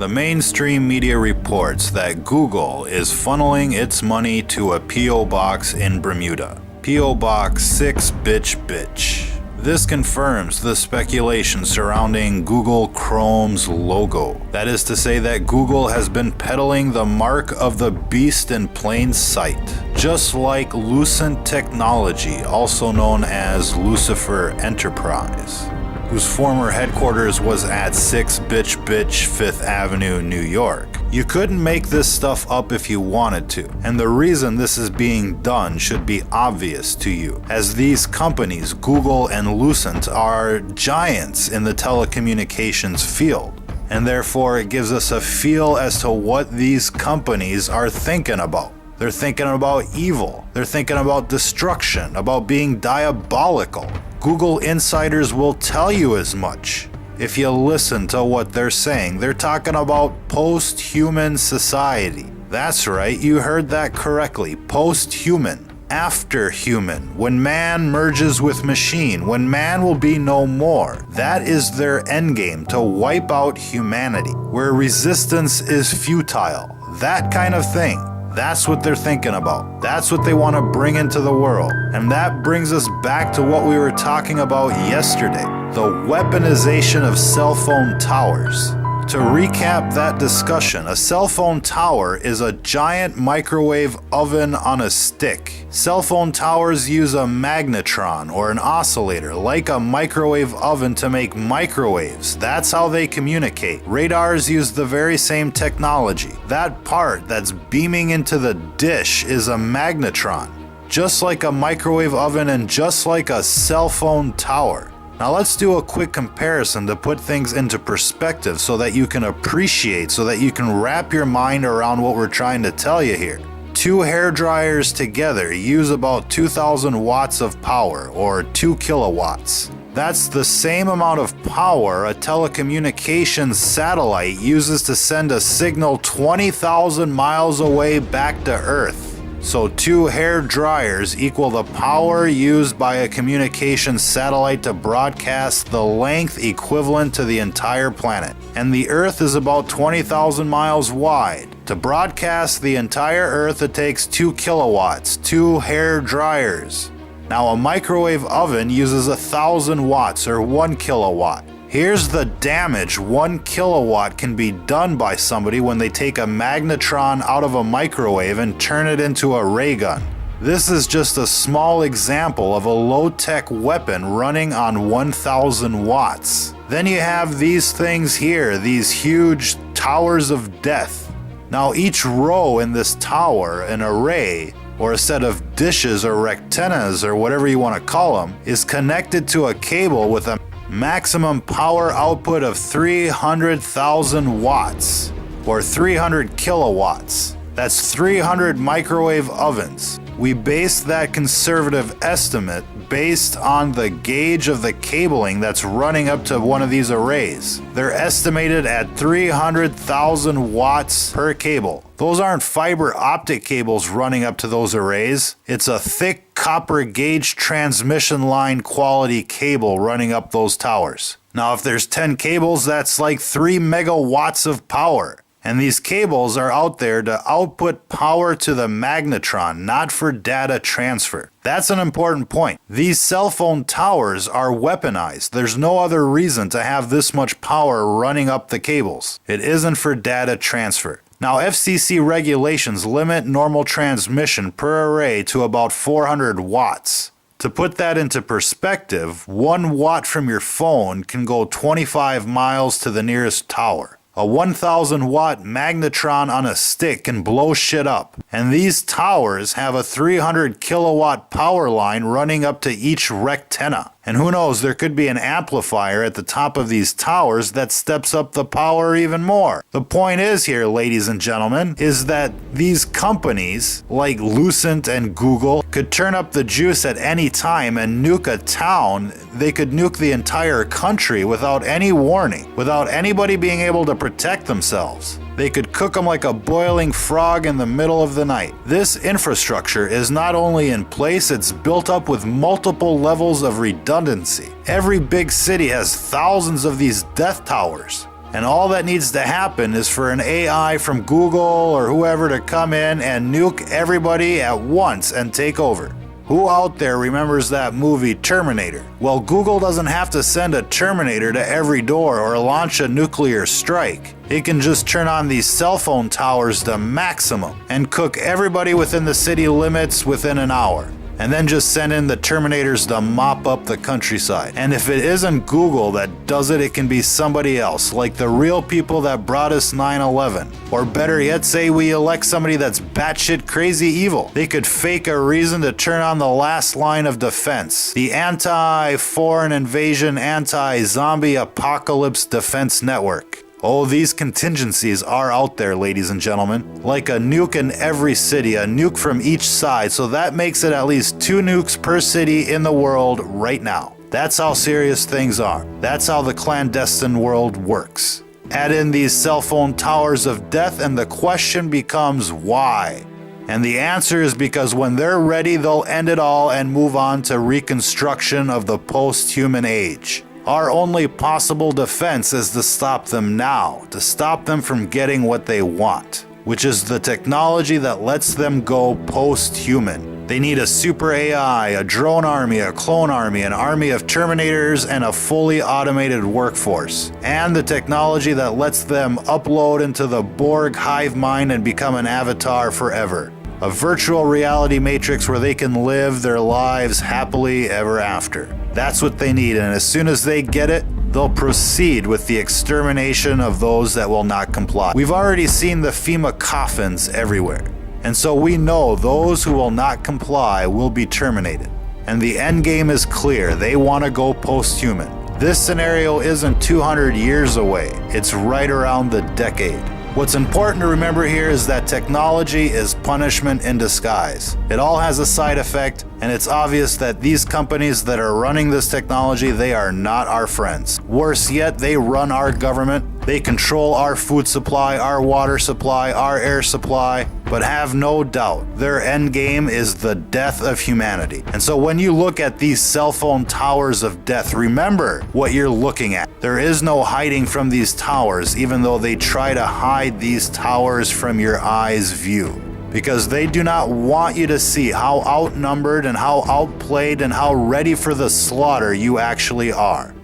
The mainstream media reports that Google is funneling its money to a P.O. box in Bermuda. P.O. Box 6 Bitch. This confirms the speculation surrounding Google Chrome's logo. That is to say that Google has been peddling the mark of the beast in plain sight. Just like Lucent Technology, also known as Lucifer Enterprise, whose former headquarters was at 6 Bitch 5th Avenue, New York. You couldn't make this stuff up if you wanted to, and the reason this is being done should be obvious to you, as these companies, Google and Lucent, are giants in the telecommunications field, and therefore it gives us a feel as to what these companies are thinking about. They're thinking about evil, they're thinking about destruction, about being diabolical. Google insiders will tell you as much. If you listen to what they're saying, they're talking about post-human society. That's right, you heard that correctly. Post-human. After human. When man merges with machine. When man will be no more. That is their endgame, to wipe out humanity. Where resistance is futile. That kind of thing. That's what they're thinking about. That's what they want to bring into the world. And that brings us back to what we were talking about yesterday. The weaponization of cell phone towers. To recap that discussion, a cell phone tower is a giant microwave oven on a stick. Cell phone towers use a magnetron or an oscillator like a microwave oven to make microwaves. That's how they communicate. Radars use the very same technology. That part that's beaming into the dish is a magnetron, just like a microwave oven and just like a cell phone tower. Now let's do a quick comparison to put things into perspective so that you can appreciate, so that you can wrap your mind around what we're trying to tell you here. 2 hair dryers together use about 2,000 watts of power, or 2 kilowatts. That's the same amount of power a telecommunications satellite uses to send a signal 20,000 miles away back to Earth. So 2 hair dryers equal the power used by a communications satellite to broadcast the length equivalent to the entire planet. And the Earth is about 20,000 miles wide. To broadcast the entire Earth, it takes 2 kilowatts, 2 hair dryers. Now a microwave oven uses 1,000 watts or 1 kilowatt. Here's the damage 1 kilowatt can be done by somebody when they take a magnetron out of a microwave and turn it into a ray gun. This is just a small example of a low-tech weapon running on 1,000 watts. Then you have these things here, these huge towers of death. Now each row in this tower, an array, or a set of dishes or rectennas or whatever you want to call them, is connected to a cable with a maximum power output of 300,000 watts, or 300 kilowatts. That's 300 microwave ovens. We based that conservative estimate based on the gauge of the cabling that's running up to one of these arrays. They're estimated at 300,000 watts per cable. Those aren't fiber optic cables running up to those arrays. It's a thick copper gauge transmission line quality cable running up those towers. Now, if there's 10 cables, that's like 3 megawatts of power. And these cables are out there to output power to the magnetron, not for data transfer. That's an important point. These cell phone towers are weaponized. There's no other reason to have this much power running up the cables. It isn't for data transfer. Now, FCC regulations limit normal transmission per array to about 400 watts. To put that into perspective, 1 watt from your phone can go 25 miles to the nearest tower. A 1,000 watt magnetron on a stick can blow shit up. And these towers have a 300 kilowatt power line running up to each rectenna. And who knows, there could be an amplifier at the top of these towers that steps up the power even more. The point is here, ladies and gentlemen, is that these companies like Lucent and Google could turn up the juice at any time and nuke a town. They could nuke the entire country without any warning, without anybody being able to protect themselves. They could cook them like a boiling frog in the middle of the night. This infrastructure is not only in place, it's built up with multiple levels of redundancy. Every big city has thousands of these death towers. And all that needs to happen is for an AI from Google or whoever to come in and nuke everybody at once and take over. Who out there remembers that movie Terminator? Well, Google doesn't have to send a Terminator to every door or launch a nuclear strike. It can just turn on these cell phone towers to maximum and cook everybody within the city limits within an hour. And then just send in the Terminators to mop up the countryside. And if it isn't Google that does it, it can be somebody else, like the real people that brought us 9/11. Or better yet, say we elect somebody that's batshit crazy evil. They could fake a reason to turn on the last line of defense, the anti-foreign invasion, anti-zombie apocalypse defense network. Oh, these contingencies are out there, ladies and gentlemen. Like a nuke in every city, a nuke from each side, so that makes it at least 2 nukes per city in the world right now. That's how serious things are. That's how the clandestine world works. Add in these cell phone towers of death and the question becomes why? And the answer is because when they're ready, they'll end it all and move on to reconstruction of the post-human age. Our only possible defense is to stop them now, to stop them from getting what they want, which is the technology that lets them go post-human. They need a super AI, a drone army, a clone army, an army of Terminators, and a fully automated workforce. And the technology that lets them upload into the Borg hive mind and become an avatar forever. A virtual reality matrix where they can live their lives happily ever after. That's what they need, and as soon as they get it, they'll proceed with the extermination of those that will not comply. We've already seen the FEMA coffins everywhere, and so we know those who will not comply will be terminated. And the end game is clear. They want to go post-human. This scenario isn't 200 years away. It's right around the decade. What's important to remember here is that technology is punishment in disguise. It all has a side effect, and it's obvious that these companies that are running this technology, they are not our friends. Worse yet, they run our government. They control our food supply, our water supply, our air supply, but have no doubt their end game is the death of humanity. And so when you look at these cell phone towers of death, remember what you're looking at. There is no hiding from these towers, even though they try to hide these towers from your eye's view. Because they do not want you to see how outnumbered and how outplayed and how ready for the slaughter you actually are.